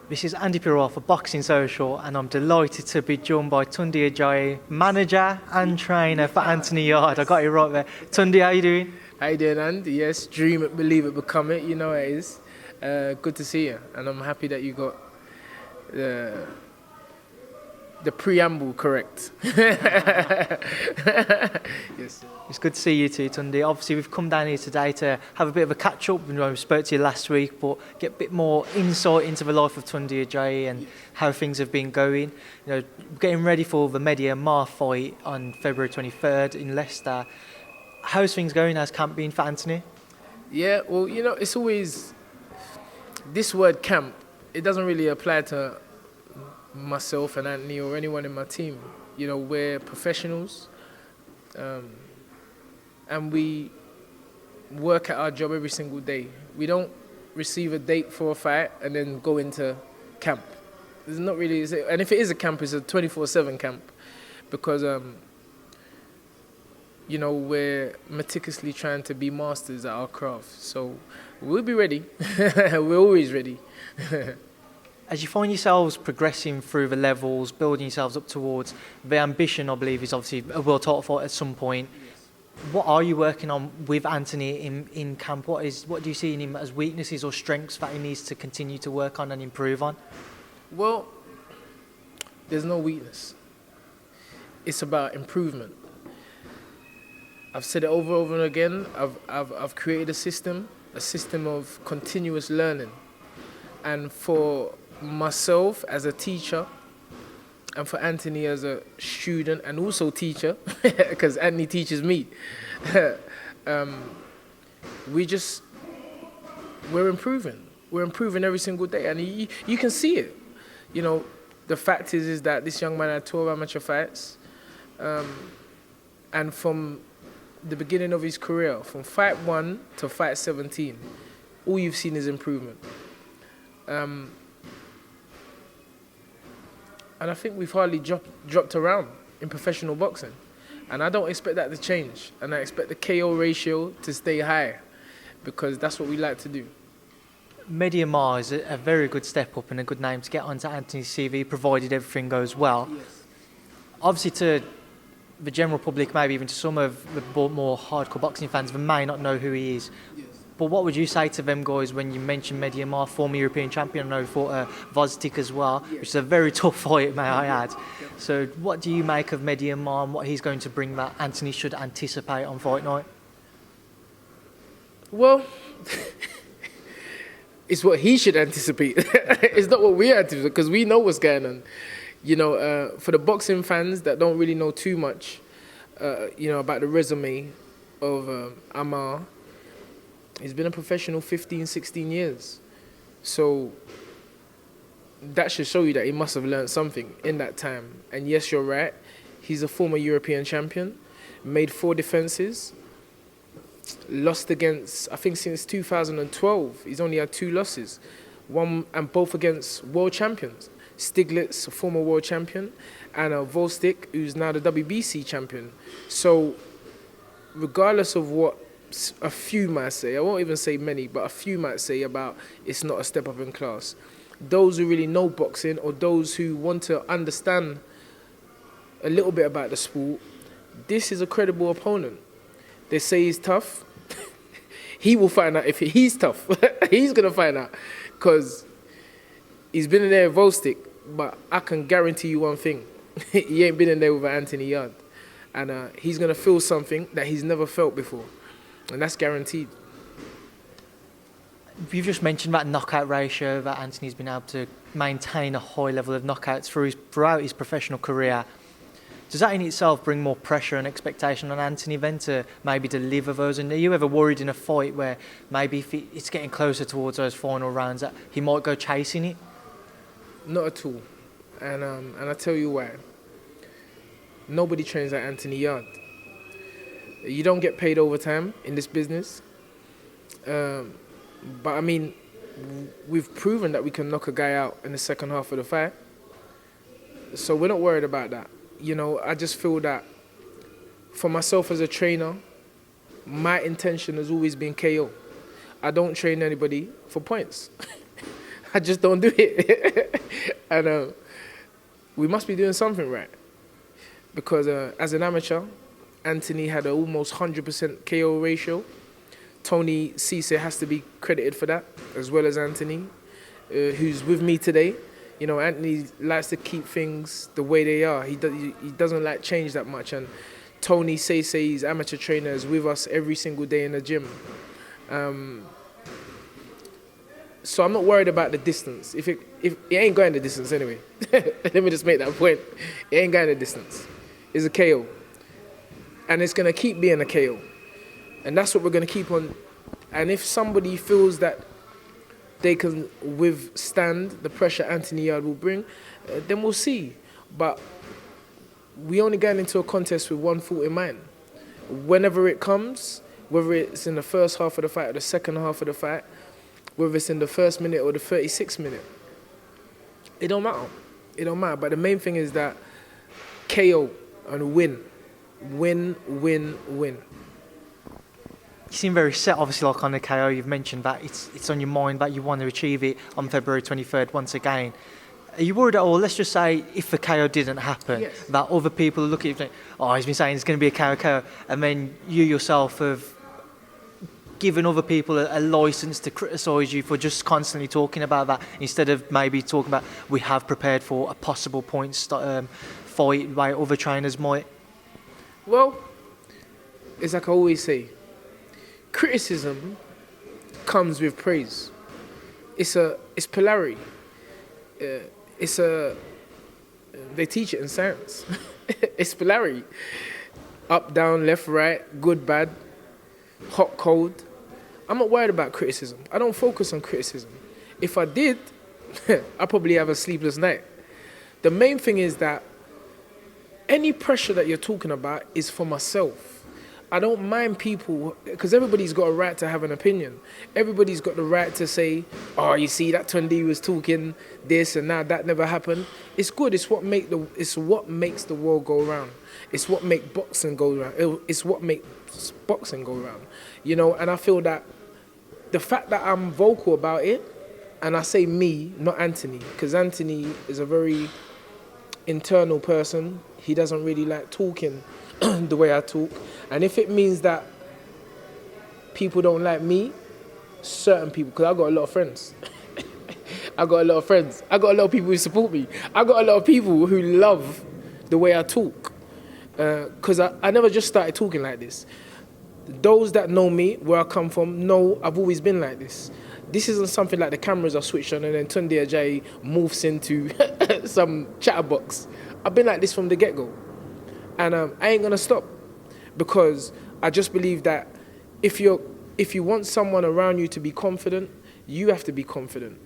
This is Andy Purewal for Boxing Social, and I'm delighted to be joined by Tunde Ajayi, manager and trainer for Anthony Yarde. I got it right there. Tunde, how you doing? How you doing, Andy? Yes, dream it, believe it, become it. You know it is. Good to see you, and I'm happy that you got the preamble correct. Yes. It's good to see you too, Tunde. Obviously, we've come down here today to have a bit of a catch-up. We spoke to you last week, but get a bit more insight into the life of Tunde Ajayi and how things have been going. You know, getting ready for the Mehdi Amar fight on February 23rd in Leicester. How's things going? How's camp been for Anthony? Yeah, well, you know, it's always... This word camp, it doesn't really apply to myself and Anthony or anyone in my team. You know, we're professionals. And we work at our job every single day. We don't receive a date for a fight and then go into camp. There's not really, and if it is a camp, it's a 24/7 camp, because you know, we're meticulously trying to be masters at our craft. So we'll be ready. We're always ready. As you find yourselves progressing through the levels, building yourselves up towards the ambition, I believe, is obviously a world title fight at some point. What are you working on with Anthony in camp? What do you see in him as weaknesses or strengths that he needs to continue to work on and improve on? Well, there's no weakness. It's about improvement. I've said it over and again. I've created a system of continuous learning. And for myself as a teacher, and for Anthony as a student and also teacher, because Anthony teaches me, we're improving. We're improving every single day, and you can see it. You know, the fact is that this young man had 12 amateur fights, and from the beginning of his career, from fight 1 to fight 17, all you've seen is improvement. And I think we've hardly dropped around in professional boxing. And I don't expect that to change. And I expect the KO ratio to stay high, because that's what we like to do. Mehdi Amar is a very good step up and a good name to get onto Anthony's CV, provided everything goes well. Yes. Obviously, to the general public, maybe even to some of the more hardcore boxing fans, they may not know who he is. Yes. But what would you say to them guys when you mention Mehdi Amar, former European champion? I know he fought Buatsi as well, which is a very tough fight, may I add. So what do you make of Mehdi Amar and what he's going to bring that Anthony should anticipate on fight night? Well, it's what he should anticipate. It's not what we anticipate, because we know what's going on. You know, for the boxing fans that don't really know too much, you know, about the resume of Amar, he's been a professional 15, 16 years. So that should show you that he must have learned something in that time. And yes, you're right. He's a former European champion, made 4 defenses, lost against, I think since 2012, he's only had 2 losses, and both against world champions. Stiglitz, a former world champion, and Volstik, who's now the WBC champion. So regardless of what a few might say, I won't even say many, but a few might say about it's not a step up in class, those who really know boxing, or those who want to understand a little bit about the sport, this is a credible opponent. They say he's tough. He will find out if he's tough. He's going to find out, because he's been in there with Volstik, but I can guarantee you one thing. He ain't been in there with Anthony Yarde. And he's going to feel something that he's never felt before. And that's guaranteed. You've just mentioned that knockout ratio, that Anthony's been able to maintain a high level of knockouts throughout his professional career. Does that in itself bring more pressure and expectation on Anthony then to maybe deliver those? And are you ever worried in a fight where maybe if it's getting closer towards those final rounds that he might go chasing it? Not at all. And I tell you why. Nobody trains like Anthony Yarde. You don't get paid overtime in this business. But I mean, we've proven that we can knock a guy out in the second half of the fight. So we're not worried about that. You know, I just feel that for myself as a trainer, my intention has always been KO. I don't train anybody for points. I just don't do it. And we must be doing something right. Because as an amateur, Anthony had an almost 100% KO ratio. Tony Cisse has to be credited for that, as well as Anthony, who's with me today. You know, Anthony likes to keep things the way they are. He doesn't like change that much. And Tony Cisse's amateur trainer is with us every single day in the gym. So I'm not worried about the distance. If it ain't going the distance anyway. Let me just make that point. It ain't going the distance. It's a KO. And it's going to keep being a KO. And that's what we're going to keep on. And if somebody feels that they can withstand the pressure Anthony Yarde will bring, then we'll see. But we only going into a contest with one thought in mind. Whenever it comes, whether it's in the first half of the fight or the second half of the fight, whether it's in the first minute or the 36th minute, it don't matter. It don't matter. But the main thing is that KO and win. Win, win, win. You seem very set, obviously, like on the KO. You've mentioned that it's on your mind that you want to achieve it on February 23rd once again. Are you worried at all? Let's just say if the KO didn't happen, yes, that other people look at you and think, oh, he's been saying it's going to be a KO, and then you yourself have given other people a license to criticise you for just constantly talking about that instead of maybe talking about we have prepared for a possible points fight by other trainers might? Well, it's like I always say, criticism comes with praise. It's polarity. They teach it in science. It's polarity. Up, down, left, right, good, bad, hot, cold. I'm not worried about criticism. I don't focus on criticism. If I did, I'd probably have a sleepless night. The main thing is that any pressure that you're talking about is for myself. I don't mind people, because everybody's got a right to have an opinion. Everybody's got the right to say, oh, you see, that Tunde was talking this and that never happened. It's good. It's what makes the world go round. It's what makes boxing go round. It's what makes boxing go round. You know, and I feel that the fact that I'm vocal about it, and I say me, not Anthony, because Anthony is a very internal person. He doesn't really like talking the way I talk. And if it means that people don't like me, certain people, because I got a lot of friends. I got a lot of friends. I got a lot of people who support me. I got a lot of people who love the way I talk. Because I never just started talking like this. Those that know me, where I come from, know I've always been like this. This isn't something like the cameras are switched on and then Tunde Ajayi morphs into some chatterbox. I've been like this from the get-go. And I ain't going to stop. Because I just believe that if you want someone around you to be confident, you have to be confident.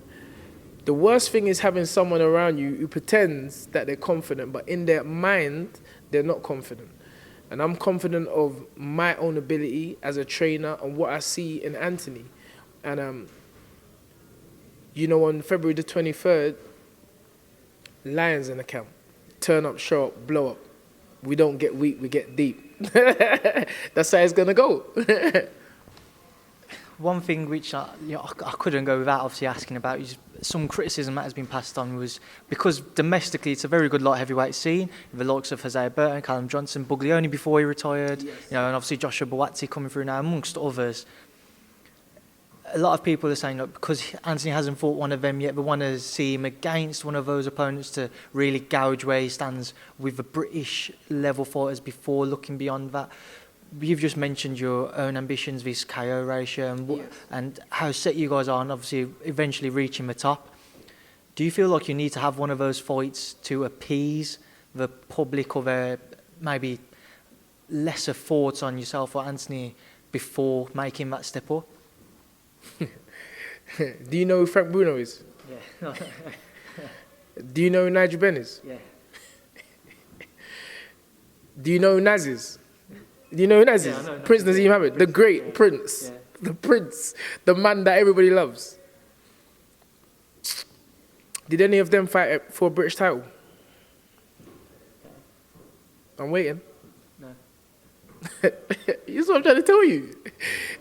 The worst thing is having someone around you who pretends that they're confident, but in their mind, they're not confident. And I'm confident of my own ability as a trainer and what I see in Anthony. And, you know, on February the 23rd, lions in the camp. Turn up, show up, blow up. We don't get weak, we get deep. That's how it's going to go. One thing which I couldn't go without obviously asking about is some criticism that has been passed on was because domestically it's a very good light heavyweight scene, with the likes of Hosea Burton, Callum Johnson, Buglioni before he retired, yes, you know, and obviously Joshua Buatsi coming through now, amongst others. A lot of people are saying that because Anthony hasn't fought one of them yet, they want to see him against one of those opponents to really gauge where he stands with the British level fighters before looking beyond that. You've just mentioned your own ambitions, this KO ratio, and, yes, and how set you guys are on obviously eventually reaching the top. Do you feel like you need to have one of those fights to appease the public or their maybe lesser thoughts on yourself or Anthony before making that step up? Do you know who Frank Bruno is? Yeah. Do you know who Nigel Benn is? Yeah. Do you know who Naz is? Do you know who Naz is? Yeah, Prince Nazim Hamid, the great, yeah, Prince. Yeah. The Prince, the man that everybody loves. Did any of them fight for a British title? I'm waiting. No. That's what I'm trying to tell you.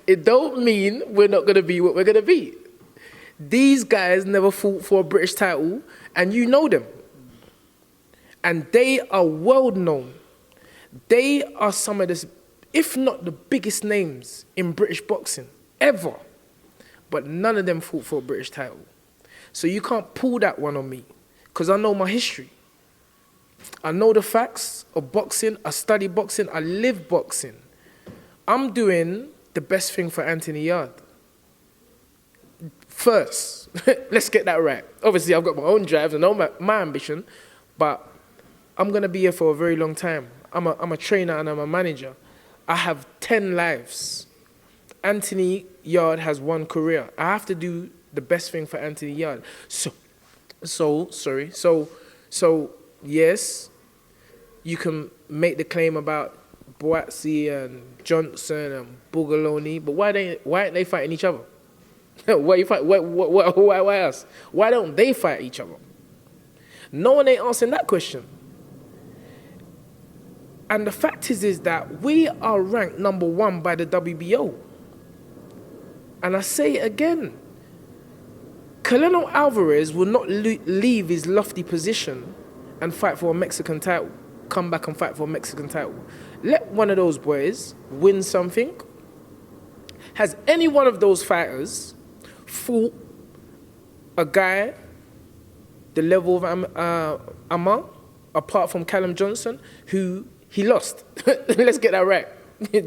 It don't mean we're not going to be what we're going to be. These guys never fought for a British title, and you know them. And they are world known. They are some of the, if not the biggest names in British boxing ever. But none of them fought for a British title. So you can't pull that one on me, because I know my history. I know the facts of boxing. I study boxing. I live boxing. I'm doing the best thing for Anthony Yarde. First, let's get that right. Obviously, I've got my own drives and all my ambition, but I'm going to be here for a very long time. I'm a trainer and I'm a manager. I have 10 lives. Anthony Yarde has one career. I have to do the best thing for Anthony Yarde. So, yes, you can make the claim about Buatsi and Johnson and Buglioni, but why aren't they fighting each other? Why else? Why don't they fight each other? No one ain't answering that question. And the fact is that we are ranked number 1 by the WBO. And I say it again, Canelo Alvarez will not leave his lofty position and fight for a Mexican title, come back and fight for a Mexican title. Let one of those boys win something. Has any one of those fighters fought a guy the level of Amar, apart from Callum Johnson, who he lost? Let's get that right.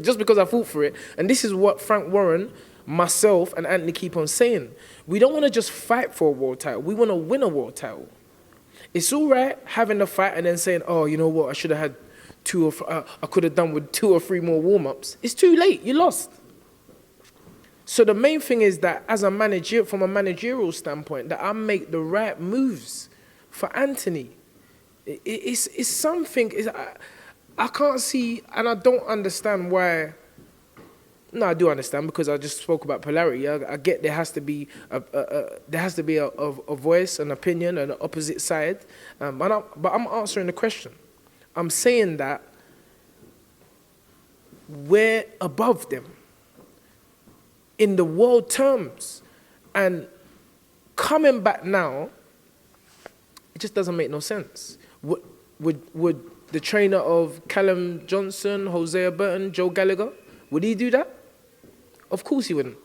Just because I fought for it. And this is what Frank Warren, myself, and Anthony keep on saying. We don't want to just fight for a world title. We want to win a world title. It's all right having the fight and then saying, oh, you know what, I should have had I could have done with 2 or 3 more warm-ups. It's too late. You lost. So the main thing is that as a manager, from a managerial standpoint, that I make the right moves for Anthony. It's something. I can't see, and I don't understand why. No, I do understand, because I just spoke about polarity. I get there has to be a voice, an opinion, an opposite side. But I'm answering the question. I'm saying that we're above them in the world terms, and coming back now, it just doesn't make no sense. Would the trainer of Callum Johnson, Hosea Burton, Joe Gallagher, would he do that? Of course he wouldn't.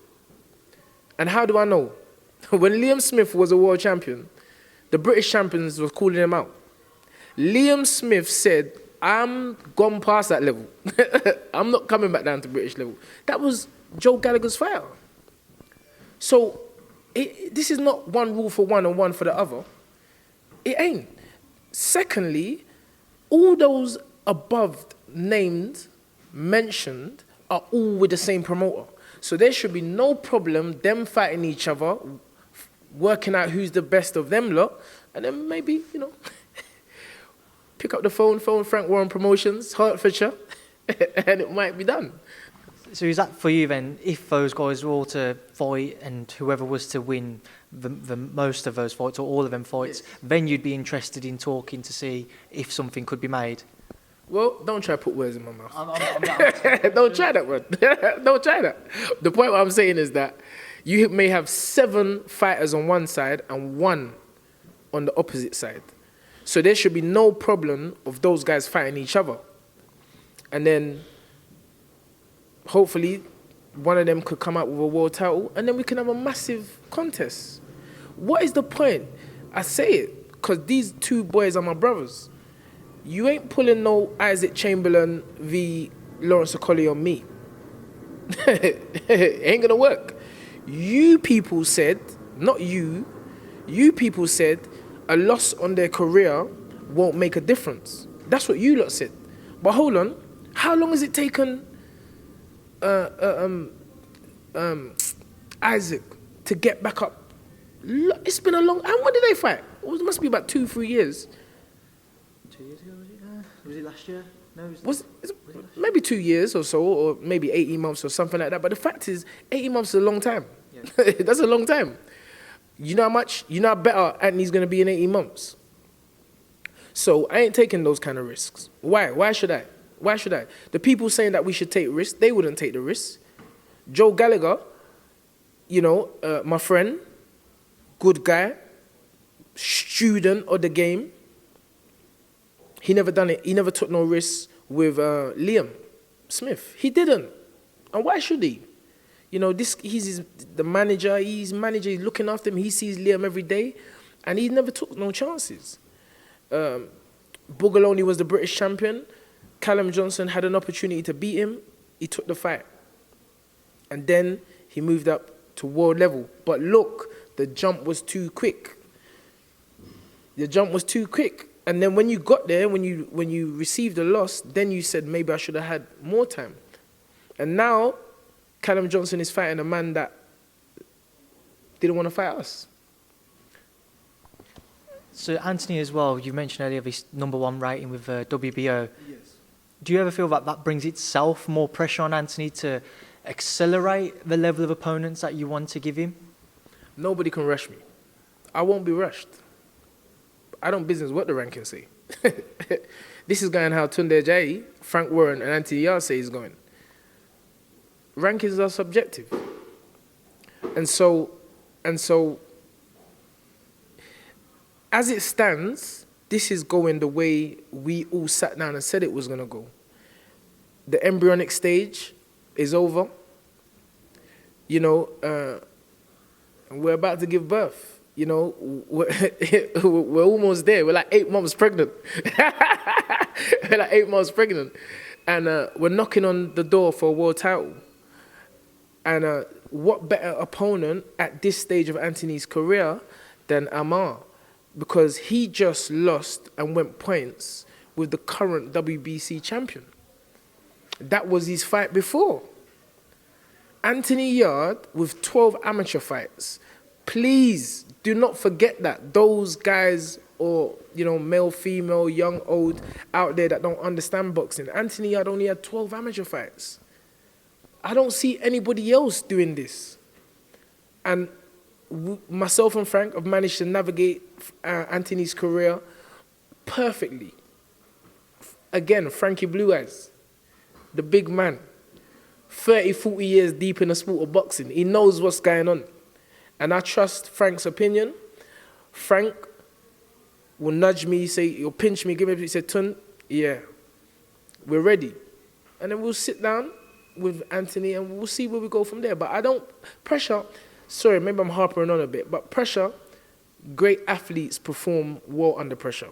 And how do I know? When Liam Smith was a world champion, the British champions was calling him out. Liam Smith said, I'm gone past that level. I'm not coming back down to British level. That was Joe Gallagher's fighter. So this is not one rule for one and one for the other. It ain't. Secondly, all those above named, mentioned, are all with the same promoter. So there should be no problem them fighting each other, working out who's the best of them lot, and then maybe, pick up the phone Frank Warren Promotions, Hertfordshire, and it might be done. So is that for you then, if those guys were all to fight and whoever was to win the most of those fights or all of them fights, yes, then you'd be interested in talking to see if something could be made? Well, don't try to put words in my mouth. Don't try that one. Don't try that. The point what I'm saying is that you may have 7 fighters on one side and 1 on the opposite side. So there should be no problem of those guys fighting each other. And then hopefully one of them could come out with a world title, and then we can have a massive contest. What is the point? I say it because these 2 boys are my brothers. You ain't pulling no Isaac Chamberlain v. Lawrence Okolie on me. It ain't gonna work. You people said, not you people said a loss on their career won't make a difference. That's what you lot said. But hold on, how long has it taken Isaac to get back up? It's been a long. And when did they fight? It must be about 2-3 years. 2 years ago, was it? Was it last year? No, was it maybe 2 years or so, or maybe 18 months or something like that. But the fact is, 18 months is a long time. Yeah. That's a long time. You know how much? You know how better Anthony's going to be in 18 months. So I ain't taking those kind of risks. Why? Why should I? Why should I? The people saying that we should take risks, they wouldn't take the risks. Joe Gallagher, my friend, good guy, student of the game. He never done it. He never took no risks with Liam Smith. He didn't. And why should he? You know, the manager. He's looking after him. He sees Liam every day, and he never took no chances. Buglioni was the British champion. Callum Johnson had an opportunity to beat him. He took the fight. And then he moved up to world level. But look, the jump was too quick. The jump was too quick. And then when you got there, when you received a loss, then you said, maybe I should have had more time. And now, Callum Johnson is fighting a man that didn't want to fight us. So Anthony as well, you mentioned earlier his #1 rating with WBO. Yes. Do you ever feel that brings itself more pressure on Anthony to accelerate the level of opponents that you want to give him? Nobody can rush me. I won't be rushed. I don't business what the rankings say. This is going how Tunde Ajayi, Frank Warren, and Anthony Yarde say is going. Rankings are subjective. And so, as it stands, this is going the way we all sat down and said it was going to go. The embryonic stage is over. You know, we're about to give birth. You know, we're almost there. We're like 8 months pregnant. We're like 8 months pregnant. And we're knocking on the door for a world title. And what better opponent at this stage of Anthony's career than Amar? Because he just lost and went points with the current WBC champion. That was his fight before. Anthony Yarde with 12 amateur fights. Please do not forget that. Those guys, or, you know, male, female, young, old, out there that don't understand boxing. Anthony Yarde only had 12 amateur fights. I don't see anybody else doing this. And myself and Frank have managed to navigate Anthony's career perfectly. Again, Frankie Blue Eyes, the big man, 30, 40 years deep in the sport of boxing. He knows what's going on. And I trust Frank's opinion. Frank will nudge me, he'll pinch me, give me, he said, Tun, yeah, we're ready. And then we'll sit down with Anthony and we'll see where we go from there. But I don't, pressure, sorry, maybe I'm harping on a bit, but pressure, great athletes perform well under pressure.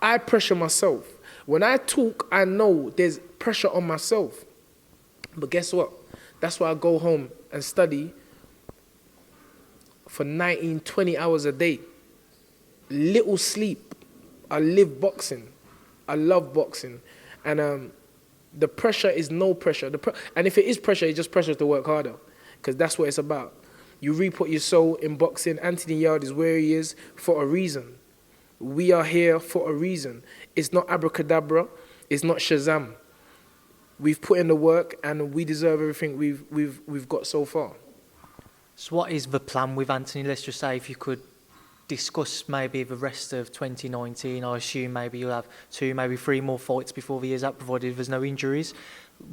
I pressure myself. When I talk, I know there's pressure on myself. But guess what? That's why I go home and study for 19, 20 hours a day. Little sleep. I live boxing. I love boxing. And the pressure is no pressure. And if it is pressure, it's just pressure to work harder. Because that's what it's about. You reap what you sow in boxing. Anthony Yarde is where he is for a reason. We are here for a reason. It's not abracadabra. It's not Shazam. We've put in the work and we deserve everything we've got so far. So what is the plan with Anthony? Let's just say if you could discuss maybe the rest of 2019, I assume maybe you'll have 2, maybe 3 more fights before the year's out, provided there's no injuries.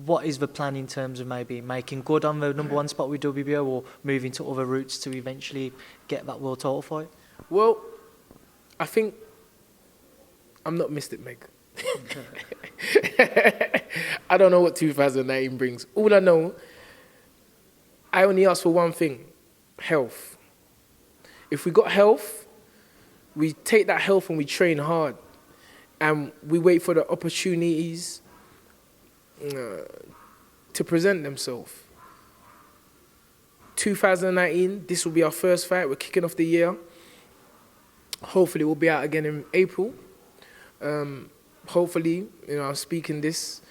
What is the plan in terms of maybe making good on the #1 spot with WBO or moving to other routes to eventually get that world title fight? Well, I think I'm not Mystic Meg. I don't know what 2019 brings. All I know, I only ask for one thing, health. If we got health, we take that health and we train hard. And we wait for the opportunities to present themselves. 2019, this will be our first fight. We're kicking off the year. Hopefully we'll be out again in April. Hopefully, you know, I'm speaking this,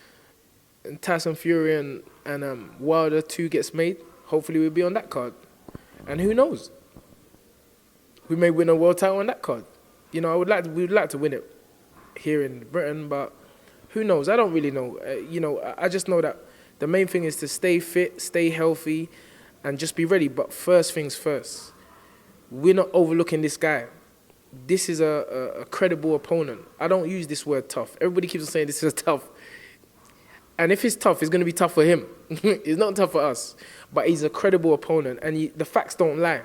and Tyson Fury and Wilder 2 gets made. Hopefully we'll be on that card. And who knows? We may win a world title on that card. You know, we'd like to win it here in Britain, but who knows? I don't really know. You know, I just know that the main thing is to stay fit, stay healthy, and just be ready. But first things first, we're not overlooking this guy. This is a credible opponent. I don't use this word tough. Everybody keeps on saying this is tough. And if it's tough, it's going to be tough for him. It's not tough for us. But he's a credible opponent, and the facts don't lie.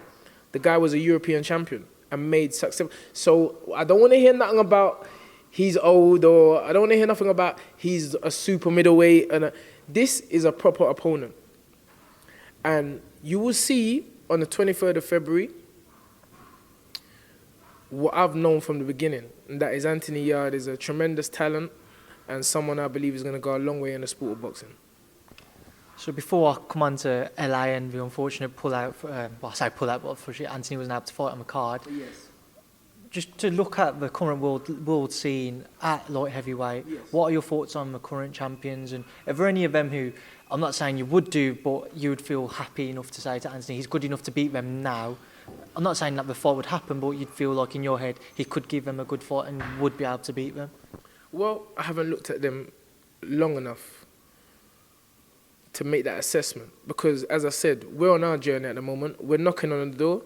The guy was a European champion and made success. So I don't want to hear nothing about he's old, or I don't want to hear nothing about he's a super middleweight. This is a proper opponent. And you will see on the 23rd of February what I've known from the beginning, and that is Anthony Yarde is a tremendous talent and someone I believe is going to go a long way in the sport of boxing. So before I come on to LA and the unfortunate pull-out, well, I say pull-out, but unfortunately Anthony wasn't able to fight on the card. Yes. Just to look at the current world scene at light heavyweight, Yes. What are your thoughts on the current champions? And are there any of them who, I'm not saying you would do, but you would feel happy enough to say to Anthony, he's good enough to beat them now? I'm not saying that the fight would happen, but you'd feel like in your head he could give them a good fight and would be able to beat them? Well, I haven't looked at them long enough to make that assessment because, as I said, we're on our journey at the moment. We're knocking on the door.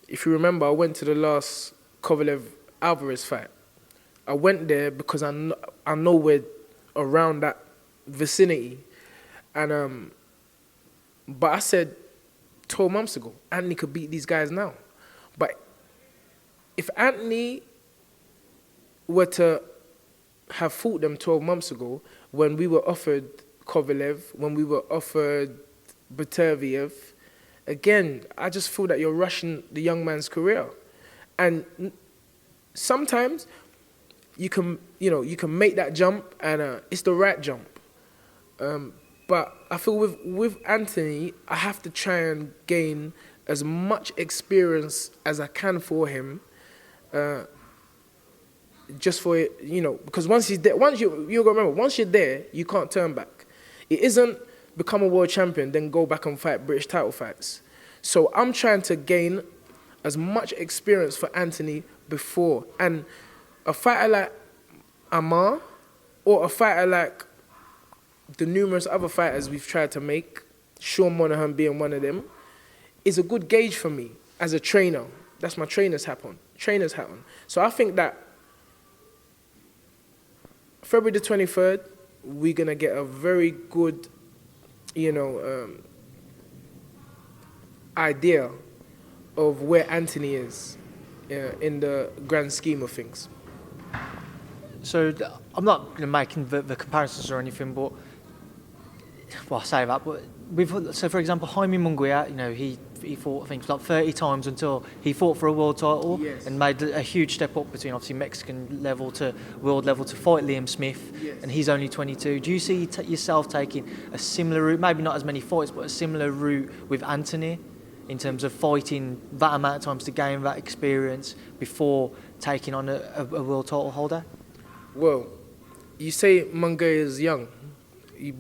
If you remember, I went to the last Kovalev-Alvarez fight. I went there because I know we're around that vicinity. And but I said 12 months ago, Anthony could beat these guys now. But if Anthony were to have fought them 12 months ago, when we were offered Kovalev, when we were offered Beterbiev, again, I just feel that you're rushing the young man's career. And sometimes you can make that jump, and it's the right jump. But I feel with Anthony, I have to try and gain as much experience as I can for him, just for it, because once he's there, you got to remember, once you're there, you can't turn back. It isn't become a world champion, then go back and fight British title fights. So I'm trying to gain as much experience for Anthony before. And a fighter like Amar, or a fighter like the numerous other fighters we've tried to make, Sean Monahan being one of them, is a good gauge for me as a trainer. That's my trainer's hat on. So I think that February the 23rd, we're going to get a very good, idea of where Anthony is in the grand scheme of things. So I'm not making the comparisons or anything, but well, I say that, but so for example, Jaime Munguia, he fought, I think, like 30 times until he fought for a world title. Yes. And made a huge step up between obviously Mexican level to world level to fight Liam Smith. Yes. And he's only 22. Do you see yourself taking a similar route, maybe not as many fights, but a similar route with Anthony in terms of fighting that amount of times to gain that experience before taking on a world title holder? Well, you say Munguia is young,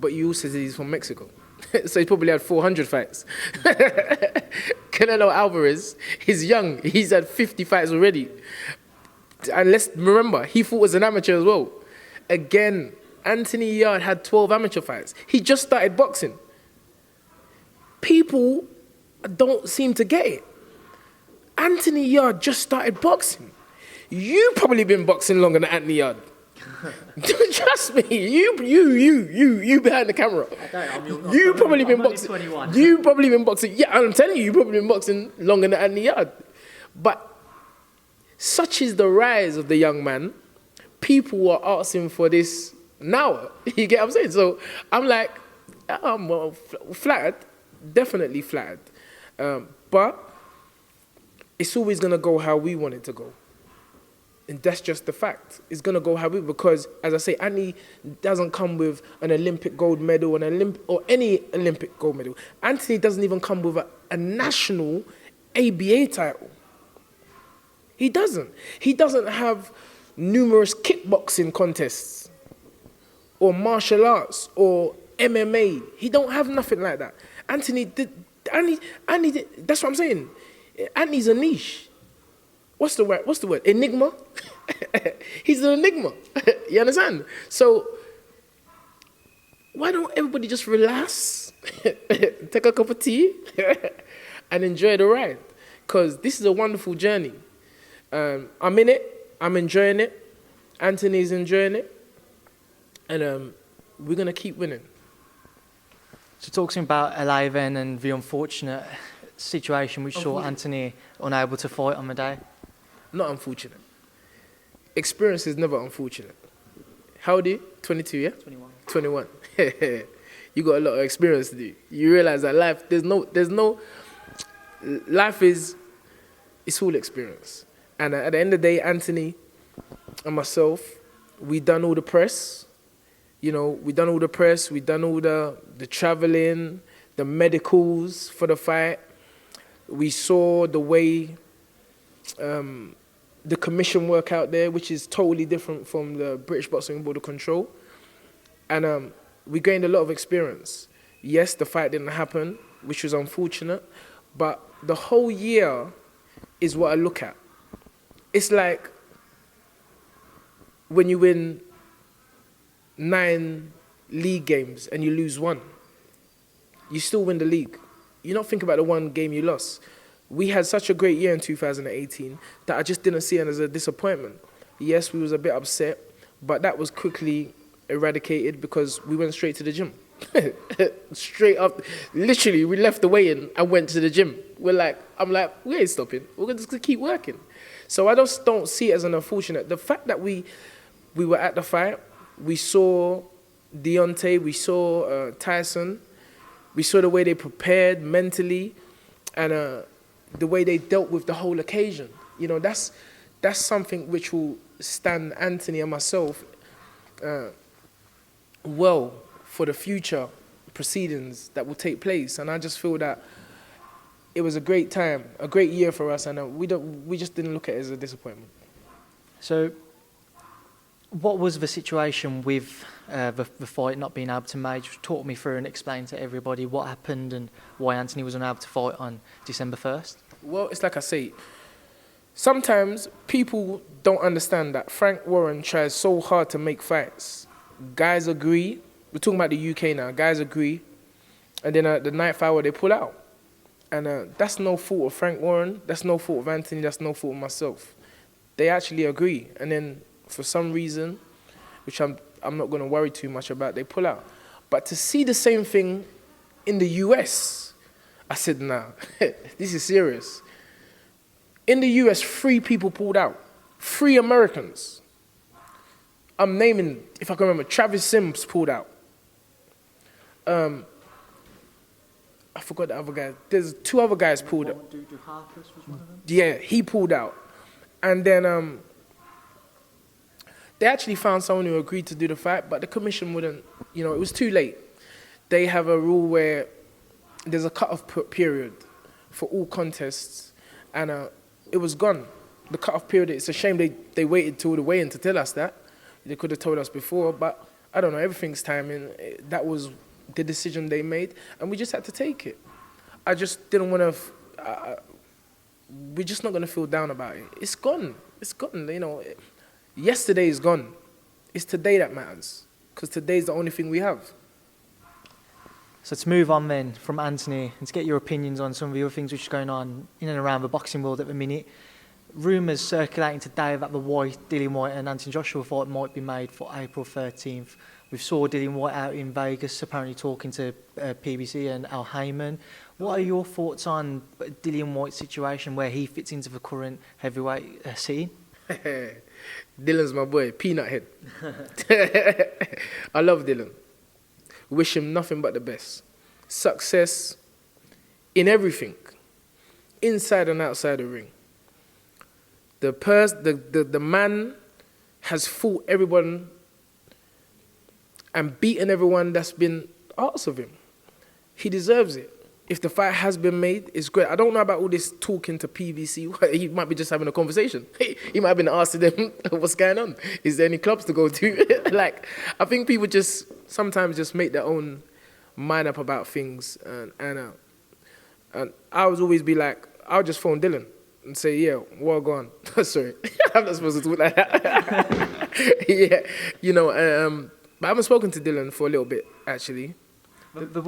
but you also say he's from Mexico. So he probably had 400 fights. Canelo Alvarez, he's young. He's had 50 fights already. And let's remember, he fought as an amateur as well. Again, Anthony Yarde had 12 amateur fights. He just started boxing. People don't seem to get it. Anthony Yarde just started boxing. You've probably been boxing longer than Anthony Yarde. Trust me, you behind the camera. You've probably been boxing. 21. You've probably been boxing. Yeah, I'm telling you, you've probably been boxing longer than Anthony Yarde. But such is the rise of the young man. People are asking for this now. You get what I'm saying? So I'm like, well, flattered, definitely flattered. But it's always gonna go how we want it to go. And that's just the fact. It's going to go how we, because, as I say, Anthony doesn't come with an Olympic gold medal or any Olympic gold medal. Anthony doesn't even come with a national ABA title. He doesn't. He doesn't have numerous kickboxing contests or martial arts or MMA. He don't have nothing like that. Anthony did, that's what I'm saying. Anthony's a niche. What's the word? Enigma? He's an enigma. You understand? So why don't everybody just relax, take a cup of tea, and enjoy the ride? Because this is a wonderful journey. I'm in it. I'm enjoying it. Anthony's enjoying it. And we're going to keep winning. So talking about LA then and the unfortunate situation which saw Anthony unable to fight on the day? Not unfortunate. Experience is never unfortunate. How old are you? 22, yeah? 21. 21. You got a lot of experience to do. You realize that life, life is, it's all experience. And at the end of the day, Anthony and myself, we done all the press. You know, we done all the press, we done all the traveling, the medicals for the fight. We saw the way the commission work out there, which is totally different from the British Boxing Board of Control. And we gained a lot of experience. Yes, the fight didn't happen, which was unfortunate, but the whole year is what I look at. It's like when you win 9 league games and you lose 1, you still win the league. You don't think about the 1 game you lost. We had such a great year in 2018 that I just didn't see it as a disappointment. Yes, we was a bit upset, but that was quickly eradicated because we went straight to the gym. Straight up, literally, we left the weigh-in and went to the gym. I'm like, we ain't stopping. We're just gonna keep working. So I just don't see it as an unfortunate. The fact that we were at the fight, we saw Deontay, we saw Tyson, we saw the way they prepared mentally, and the way they dealt with the whole occasion. You know, that's something which will stand Anthony and myself well for the future proceedings that will take place. And I just feel that it was a great time, a great year for us, and we just didn't look at it as a disappointment. So, what was the situation with the fight not being able to make? Just talk me through and explain to everybody what happened and why Anthony was unable to fight on December 1st. Well, it's like I say, sometimes people don't understand that Frank Warren tries so hard to make fights. Guys agree. We're talking about the UK now. Guys agree. And then at the 9th hour, they pull out. And that's no fault of Frank Warren. That's no fault of Anthony. That's no fault of myself. They actually agree. And then for some reason, which I'm not going to worry too much about, they pull out. But to see the same thing in the US, I said, nah, this is serious. In the US, 3 people pulled out. 3 Americans. I'm naming, if I can remember, Travis Sims pulled out. I forgot the other guy. There's 2 other guys pulled out. Yeah, he pulled out. And then they actually found someone who agreed to do the fight, but the commission wouldn't, it was too late. They have a rule where there's a cut-off period for all contests, and it was gone. The cut-off period, it's a shame they waited till the weigh-in to tell us that. They could have told us before, but I don't know, everything's timing. That was the decision they made, and we just had to take it. I just didn't want to, we're just not going to feel down about it. It's gone. It's gone, Yesterday is gone. It's today that matters, because today's the only thing we have. So to move on then from Anthony and to get your opinions on some of the other things which are going on in and around the boxing world at the minute, rumours circulating today that the Dillian Whyte and Anthony Joshua fight might be made for April 13th. We saw Dillian Whyte out in Vegas apparently talking to PBC and Al Heyman. What are your thoughts on Dillian Whyte's situation, where he fits into the current heavyweight scene? Dylan's my boy, peanut head. I love Dillian. Wish him nothing but the best. Success in everything, inside and outside the ring. The man has fought everyone and beaten everyone that's been asked of him. He deserves it. If the fight has been made, it's great. I don't know about all this talking to PVC. He might be just having a conversation. He might have been asking them, what's going on? Is there any clubs to go to? I think people just sometimes just make their own mind up about things. And I would always be like, I'll just phone Dillian and say, yeah, well gone. Sorry, I'm not supposed to talk like that. Yeah, but I haven't spoken to Dillian for a little bit, actually.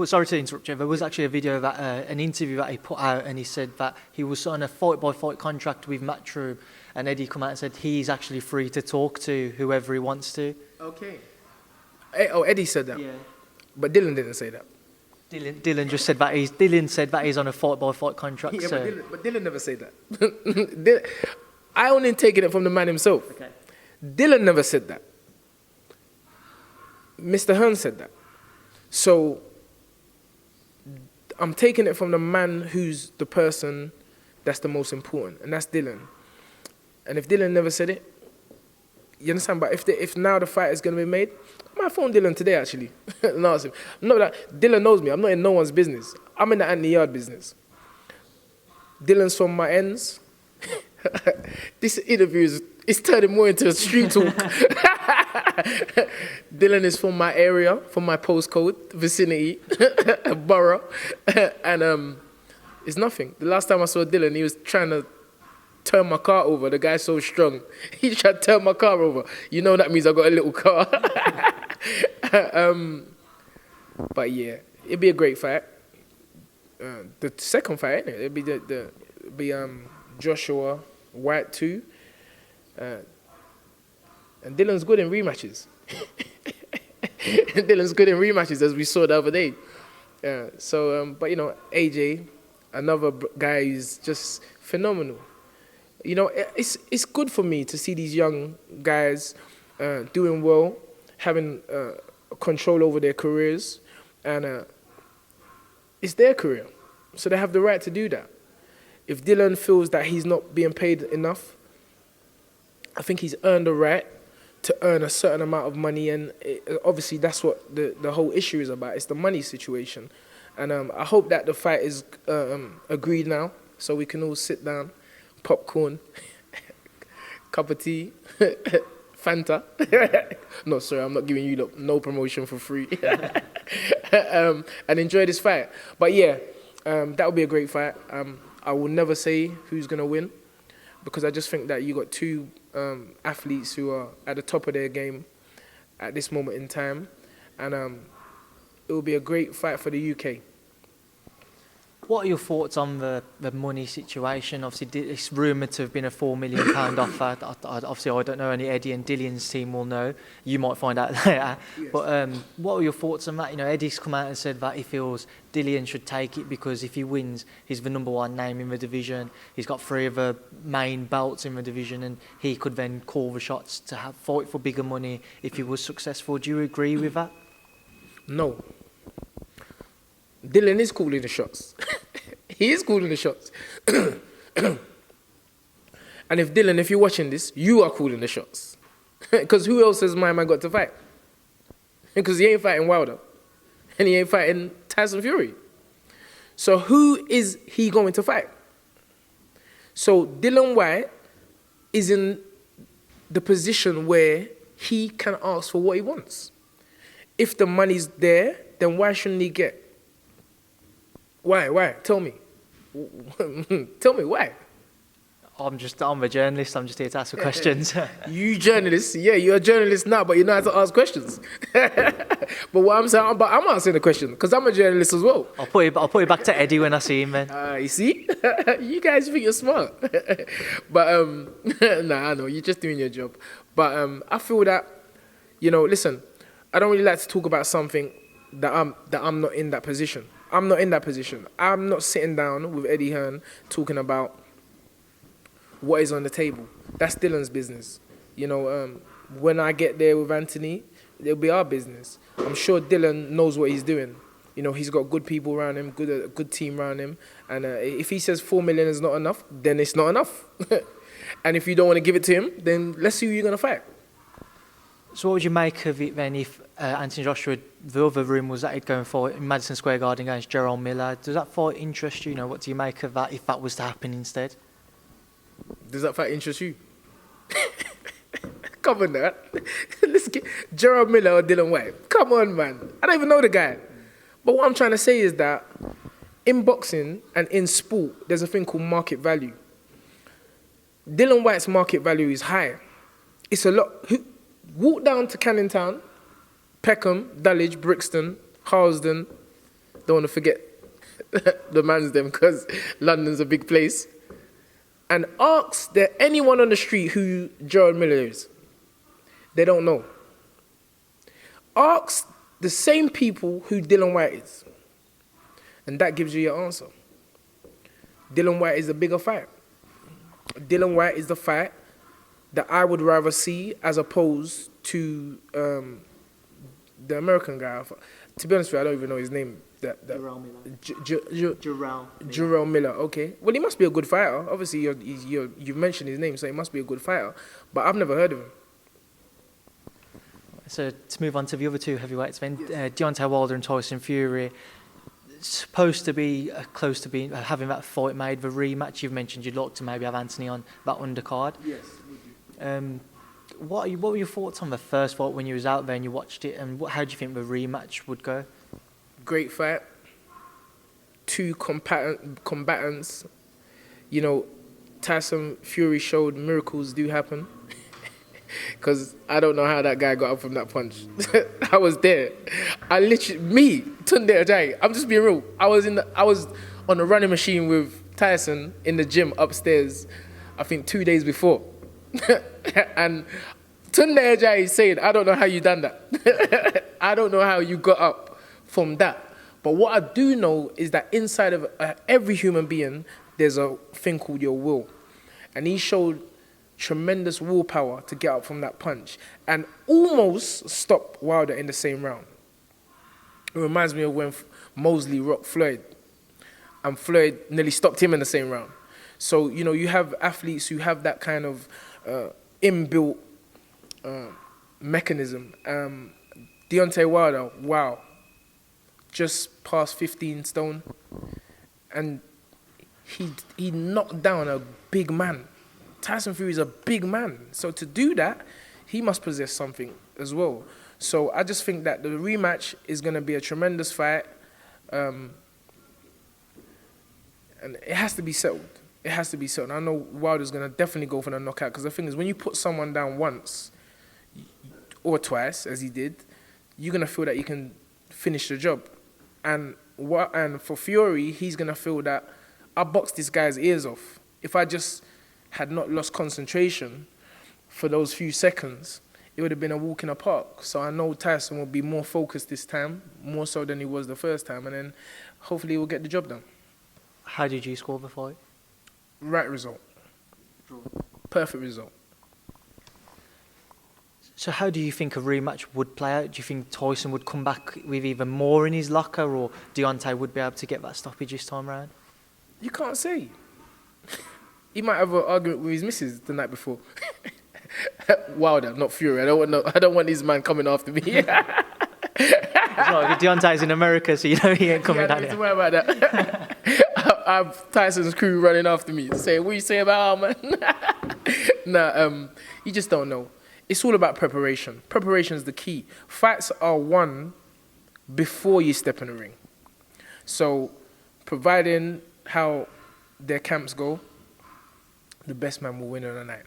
Sorry to interrupt you. There was actually a video that an interview that he put out, and he said that he was on a fight-by-fight contract with Matchroom, and Eddie come out and said he's actually free to talk to whoever he wants to. Okay. Oh, Eddie said that. Yeah. But Dillian didn't say that. Dylan just said that Dylan said that he's on a fight-by-fight contract. Yeah, so. but Dylan never said that. I only taken it from the man himself. Okay. Dylan never said that. Mr. Hearn said that. So I'm taking it from the man who's the person that's the most important, and that's Dylan. And if Dylan never said it, you understand? But if now the fight is going to be made, I might phone Dylan today, actually, and ask him. No, that Dylan knows me. I'm not in no one's business. I'm in the Anthony Yarde business. Dylan's from my ends. This interview is turning more into a street talk. Dylan is from my area, from my postcode, vicinity, borough, and it's nothing. The last time I saw Dylan, he was trying to turn my car over. The guy's so strong. He tried to turn my car over. You know that means I got a little car. But yeah, it'd be a great fight. The second fight, innit? It'd be Joshua, Whyte 2. And Dylan's good in rematches. Dylan's good in rematches, as we saw the other day. But you know, AJ, another guy who's just phenomenal. You know, it's good for me to see these young guys doing well, having control over their careers, and it's their career, so they have the right to do that. If Dylan feels that he's not being paid enough, I think he's earned the right to earn a certain amount of money, and obviously that's what the whole issue is about. It's the money situation, and I hope that the fight is agreed now, so we can all sit down, popcorn, cup of tea, Fanta. No, sorry, I'm not giving you no promotion for free. And enjoy this fight. But yeah, that would be a great fight. I will never say who's going to win, because I just think that you got two athletes who are at the top of their game at this moment in time. And it will be a great fight for the UK. What are your thoughts on the money situation? Obviously, it's rumoured to have been a £4 million offer. Obviously, I don't know, only Eddie and Dillian's team will know. You might find out later. Yes. But what are your thoughts on that? You know, Eddie's come out and said that he feels Dillian should take it because if he wins, he's the number one name in the division. He's got 3 of the main belts in the division, and he could then call the shots to fight for bigger money if he was successful. Do you agree with that? No. Dylan is calling the shots. He is calling the shots. And if you're watching this, you are calling the shots. Because who else has my man got to fight? Because he ain't fighting Wilder. And he ain't fighting Tyson Fury. So who is he going to fight? So Dylan Whyte is in the position where he can ask for what he wants. If the money's there, then why shouldn't he get? Why? Tell me. Tell me why. I'm a journalist. I'm just here to ask questions. You journalist, yeah, you're a journalist now, but you know how to ask questions. But what I'm saying, I'm answering the question because I'm a journalist as well. I'll put you back to Eddie when I see him, man. You see, you guys think you're smart, but I know you're just doing your job. But I feel that, you know, listen, I don't really like to talk about something that I'm not in that position. I'm not in that position. I'm not sitting down with Eddie Hearn talking about what is on the table. That's Dylan's business. You know, when I get there with Anthony, it'll be our business. I'm sure Dylan knows what he's doing. You know, he's got good people around him, good team around him. And if he says 4 million is not enough, then it's not enough. And if you don't want to give it to him, then let's see who you're going to fight. So what would you make of it then if Anthony Joshua, the other rumour was that he'd go and fight in Madison Square Garden against Gerald Miller? Does that fight interest you? You know, what do you make of that if that was to happen instead? Does that fight interest you? Come on, now. Let's get Gerald Miller or Dylan Whyte. Come on, man. I don't even know the guy. But what I'm trying to say is that in boxing and in sport, there's a thing called market value. Dylan Whyte's market value is high. It's a lot. Walk down to Canning Town, Peckham, Dulwich, Brixton, Harlesden. Don't want to forget the man's them because London's a big place. And ask anyone on the street who Gerald Miller is. They don't know. Ask the same people who Dylan Whyte is. And that gives you your answer. Dylan Whyte is the bigger fight. Dylan Whyte is the fight that I would rather see as opposed to the American guy. To be honest with you, I don't even know his name. Jarrell Miller. Jarrell Miller, okay. Well, he must be a good fighter. Obviously, you've mentioned his name, so he must be a good fighter. But I've never heard of him. So to move on to the other two heavyweights then, Deontay Wilder and Tyson Fury, supposed to be close to being having that fight made, the rematch. You've mentioned you'd like to maybe have Anthony on that undercard. Yes, we do. What were your thoughts on the first fight when you was out there and you watched it, and how do you think the rematch would go? Great fight. Two combatants. You know, Tyson Fury showed miracles do happen. Because I don't know how that guy got up from that punch. I was there. Tunde Ajayi, I'm just being real. I was on a running machine with Tyson in the gym upstairs, I think 2 days before. And Tunde Ajayi said, I don't know how you done that. I don't know how you got up from that. But what I do know is that inside of every human being, there's a thing called your will. And he showed tremendous willpower to get up from that punch and almost stop Wilder in the same round. It reminds me of when Mosley rocked Floyd and Floyd nearly stopped him in the same round. So, you know, you have athletes who have that kind of inbuilt mechanism. Deontay Wilder, wow, just past 15 stone, and he knocked down a big man. Tyson Fury is a big man. So to do that, he must possess something as well. So I just think that the rematch is going to be a tremendous fight. And it has to be settled. It has to be settled. I know Wilder's going to definitely go for the knockout, because the thing is, when you put someone down once or twice, as he did, you're going to feel that you can finish the job. And for Fury, he's going to feel that I boxed this guy's ears off. If I just had not lost concentration for those few seconds, it would have been a walk in the park. So I know Tyson will be more focused this time, more so than he was the first time, and then hopefully he will get the job done. How did you score the fight? Right result. Draw. Perfect result. So how do you think a rematch would play out? Do you think Tyson would come back with even more in his locker, or Deontay would be able to get that stoppage this time round? You can't say. He might have an argument with his missus the night before. Wilder, not Fury. I don't want this man coming after me. It's not, Deontay's in America, so you know he ain't coming down here. Don't worry about that. I have Tyson's crew running after me, saying, "What you say about our man?" You just don't know. It's all about preparation. Preparation is the key. Fights are won before you step in the ring. So, providing how their camps go, the best man will win on the night.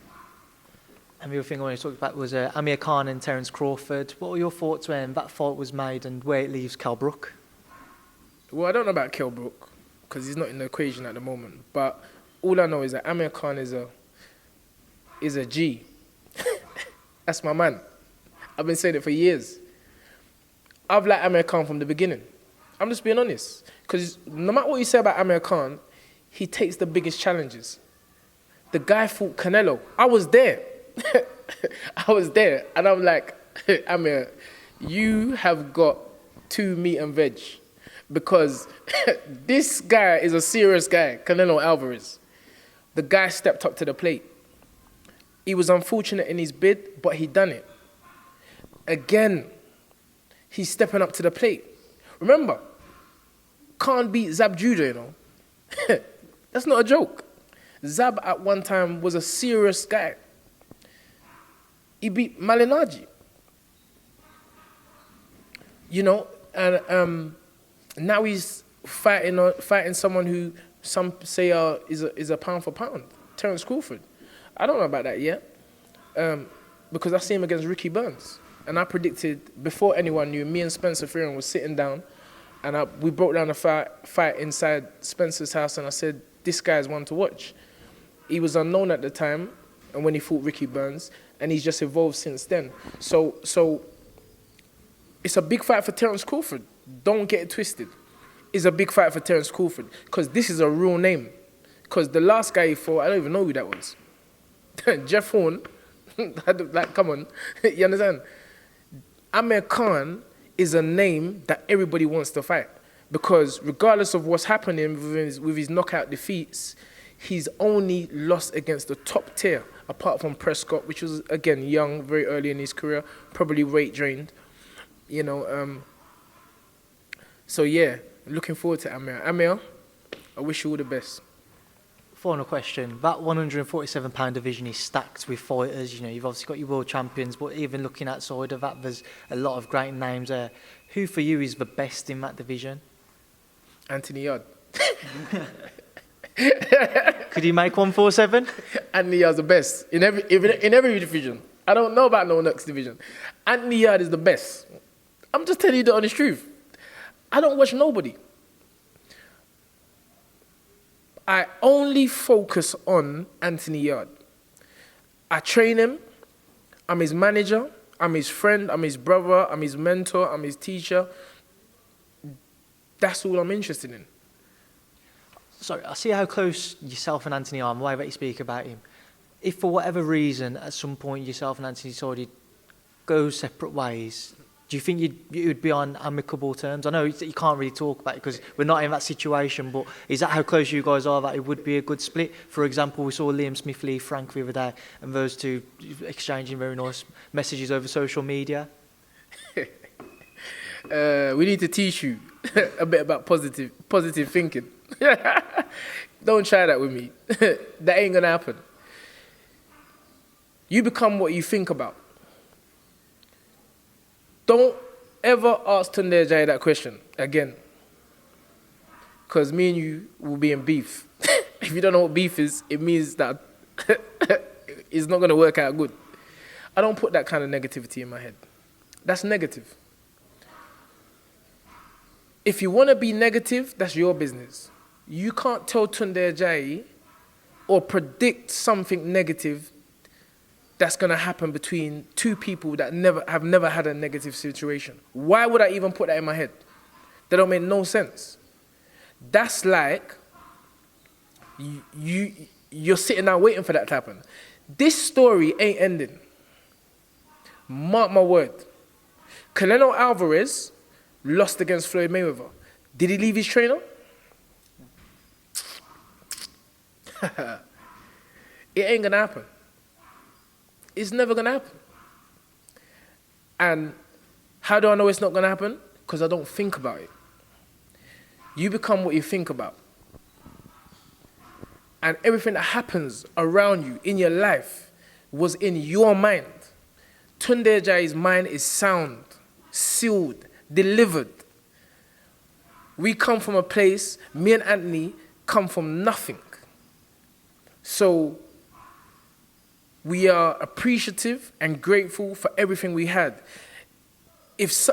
And the other thing I wanted to talk about was Amir Khan and Terence Crawford. What were your thoughts when that fight was made and where it leaves Kell Brook? Well, I don't know about Kell Brook because he's not in the equation at the moment. But all I know is that Amir Khan is a G. That's my man. I've been saying it for years. I've liked Amir Khan from the beginning. I'm just being honest. Because no matter what you say about Amir Khan, he takes the biggest challenges. The guy fought Canelo. I was there. I was there. And I'm like, Amir, you have got 2 meat and veg. Because this guy is a serious guy, Canelo Alvarez. The guy stepped up to the plate. He was unfortunate in his bid, but he done it. Again, he's stepping up to the plate. Remember, Khan beat Zab Judah, you know. That's not a joke. Zab at one time was a serious guy. He beat Malinaji. You know, and now he's fighting someone who some say is a pound for pound, Terence Crawford. I don't know about that yet, because I see him against Ricky Burns. And I predicted, before anyone knew, me and Spencer Fearon was sitting down, and we broke down a fight inside Spencer's house, and I said, this guy is one to watch. He was unknown at the time, and when he fought Ricky Burns, and he's just evolved since then. So it's a big fight for Terence Crawford. Don't get it twisted. is a big fight for Terence Crawford because this is a real name. Because the last guy he fought, I don't even know who that was. Jeff Horn. Like, come on. You understand? Amir Khan is a name that everybody wants to fight. Because regardless of what's happening with his knockout defeats, he's only lost against the top tier, apart from Prescott, which was, again, young, very early in his career, probably weight drained. You know, so yeah, looking forward to Amir. Amir, I wish you all the best. Final question. That 147-pound division is stacked with fighters. You know, you've obviously got your world champions, but even looking outside of that, there's a lot of great names there. Who for you is the best in that division? Anthony Yarde. Could he make 147? Anthony Yarde's the best in every division. I don't know about no next division. Anthony Yarde is the best. I'm just telling you the honest truth. I don't watch nobody. I only focus on Anthony Yarde. I train him. I'm his manager. I'm his friend. I'm his brother. I'm his mentor. I'm his teacher. That's all I'm interested in. Sorry, I see how close yourself and Anthony are and the way that you speak about him. If for whatever reason, at some point, yourself and Anthony decided go separate ways, do you think you would be on amicable terms? I know you can't really talk about it because we're not in that situation, but is that how close you guys are that it would be a good split? For example, we saw Liam Smith leave Frank the other day and those two exchanging very nice messages over social media. We need to teach you a bit about positive thinking. Don't try that with me. That ain't gonna happen. You become what you think about. Don't ever ask Tunde Ajayi that question again. Because me and you will be in beef. If you don't know what beef is, it means that it's not going to work out good. I don't put that kind of negativity in my head. That's negative. If you want to be negative, that's your business. You can't tell Tunde Ajayi or predict something negative that's going to happen between two people that have never had a negative situation. Why would I even put that in my head? That don't make no sense. That's like you're sitting there waiting for that to happen. This story ain't ending. Mark my word. Canelo Alvarez lost against Floyd Mayweather. Did he leave his trainer? It ain't going to happen. It's never going to happen. And how do I know it's not going to happen? Because I don't think about it. You become what you think about. And everything that happens around you in your life was in your mind. Tunde Ajayi's mind is sound, sealed, delivered. We come from a place, me and Anthony come from nothing. So we are appreciative and grateful for everything we had. If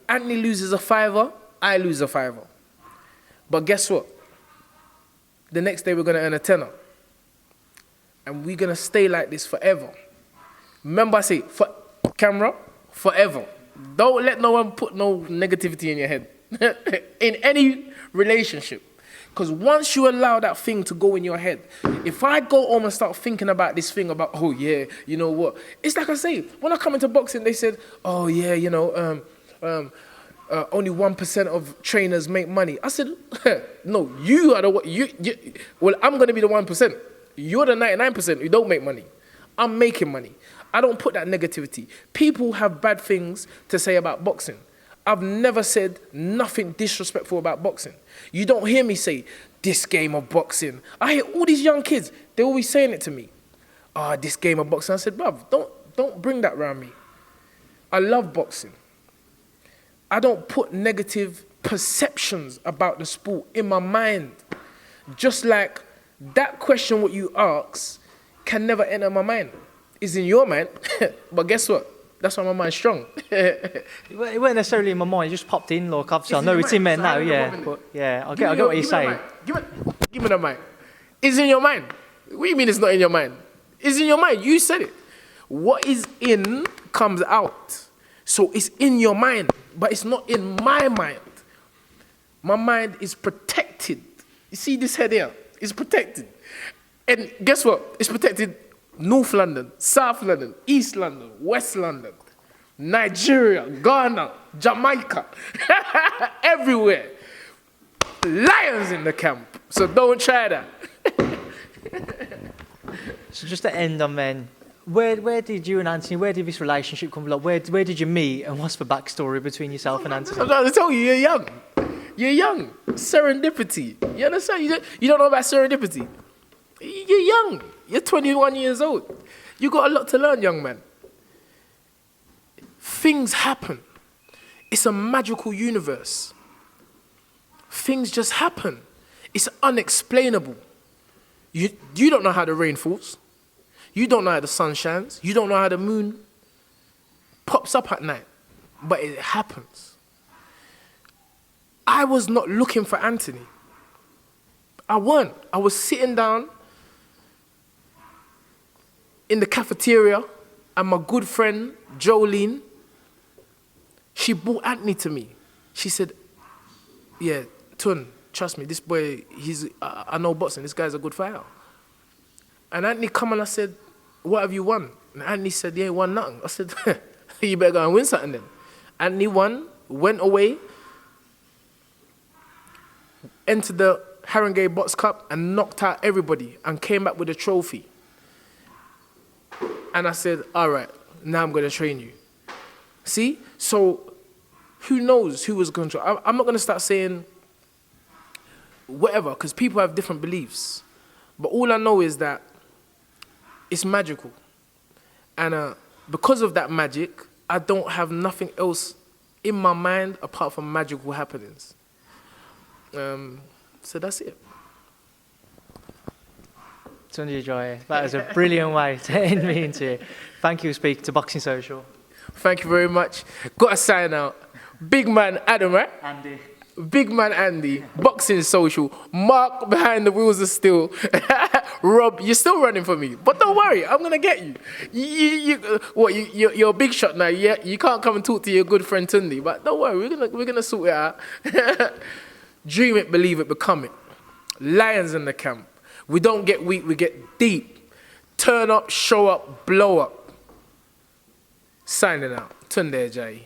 Anthony loses a fiver, I lose a fiver. But guess what? The next day we're going to earn a tenner. And we're going to stay like this forever. Remember I say, for camera, forever. Don't let no one put no negativity in your head. In any relationship. Because once you allow that thing to go in your head, if I go home and start thinking about this thing about, oh yeah, you know what? It's like I say, when I come into boxing, they said, oh yeah, you know, only 1% of trainers make money. I said, no, you are the well, I'm going to be the 1%. You're the 99% who don't make money. I'm making money. I don't put that negativity. People have bad things to say about boxing. I've never said nothing disrespectful about boxing. You don't hear me say, this game of boxing. I hear all these young kids, they're always saying it to me. This game of boxing. I said, bruv, don't bring that around me. I love boxing. I don't put negative perceptions about the sport in my mind. Just like that question what you ask can never enter my mind. It's in your mind, but guess what? That's why my mind's strong. It weren't necessarily in my mind, it just popped in, look, obviously I know it's in there now, yeah. But yeah, I get what you're saying. Give me the mind. It's in your mind. What do you mean it's not in your mind? It's in your mind. You said it. What is in comes out. So it's in your mind, but it's not in my mind. My mind is protected. You see this head here? It's protected. And guess what? It's protected North London, South London, East London, West London, Nigeria, Ghana, Jamaica, everywhere. Lions in the camp. So don't try that. So just to end on then, where did you and Anthony, where did this relationship come from? Like, where did you meet, and what's the backstory between yourself and Anthony? I'm trying to tell you, you're young. You're young. Serendipity. You understand? You don't know about serendipity. You're young. You're 21 years old. You got a lot to learn, young man. Things happen. It's a magical universe. Things just happen. It's unexplainable. You don't know how the rain falls. You don't know how the sun shines. You don't know how the moon pops up at night. But it happens. I was not looking for Anthony. I weren't. I was sitting down in the cafeteria, and my good friend, Jolene, she brought Anthony to me. She said, yeah, Tun, trust me, this boy, I know boxing, this guy's a good fighter. And Anthony come and I said, what have you won? And Anthony said, yeah, he won nothing. I said, you better go and win something then. Anthony won, went away, entered the Haringey Box Cup and knocked out everybody and came back with a trophy. And I said, all right, now I'm going to train you. See? So who knows who was going to... I'm not going to start saying whatever, because people have different beliefs. But all I know is that it's magical. And because of that magic, I don't have nothing else in my mind apart from magical happenings. So that's it. Tunde Ajayi, that is a brilliant way to end me into. Thank you for speaking to Boxing Social. Thank you very much. Got to sign out. Big man Adam, right? Andy. Big man Andy. Boxing Social. Mark behind the wheels of steel. Rob, you're still running for me, but don't worry, I'm gonna get you. You're a big shot now. You can't come and talk to your good friend Tunde, but don't worry, we're gonna sort it out. Dream it, believe it, become it. Lions in the camp. We don't get weak, we get deep. Turn up, show up, blow up. Signing out. Tunde Ajayi.